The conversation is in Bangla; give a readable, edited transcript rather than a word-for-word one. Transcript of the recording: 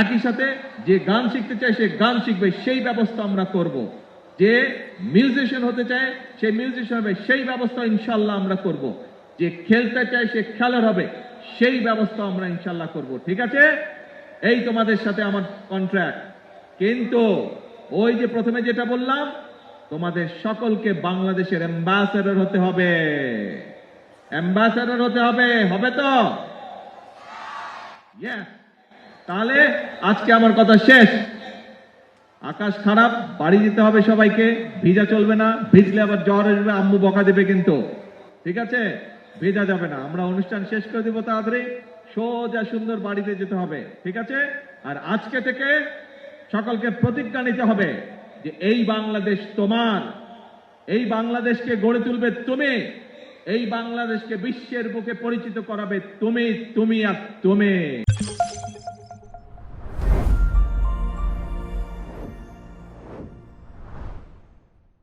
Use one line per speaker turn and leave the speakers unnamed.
একই সাথে যে গান শিখতে চায় সে গান শিখবে, সেই ব্যবস্থা আমরা করব। যে মিউজিশিয়ান হতে চায় সে মিউজিশিয়ান হবে, সেই ব্যবস্থা ইনশাল্লাহ আমরা করব। যে খেলতে চায় সে খেলার হবে, সেই ব্যবস্থা আমরা ইনশাল্লাহ করব। ঠিক আছে, এই তোমাদের সাথে আমার কন্ট্রাক্ট। কিন্তু ওই যে প্রথমে যেটা বললাম, তোমাদের সকলকে বাংলাদেশের অ্যাম্বাসেডর হতে হবে, অ্যাম্বাসেডর হতে হবে, হবে তো? তাহলে আজকে আমার কথা শেষ। আকাশ খারাপ, বাড়ি যেতে হবে সবাইকে, ভিজা চলবে না, ভিজলে আবার জ্বর আসবে, আম্মু বকা দেবে কিন্তু। ঠিক আছে, ভেজা যাবে না। আমরা অনুষ্ঠান শেষ করে দেবো তাড়াতাড়ি, সোজা সুন্দর বাড়িতে যেতে হবে। ঠিক আছে, আর আজকে থেকে সকলকে প্রতিজ্ঞা নিতে হবে যে এই বাংলাদেশ তোমার, এই বাংলাদেশকে গড়ে তুলবে তুমি, এই বাংলাদেশকে বিশ্বের বুকে পরিচিত করাবে তুমি, তুমি আর তুমি।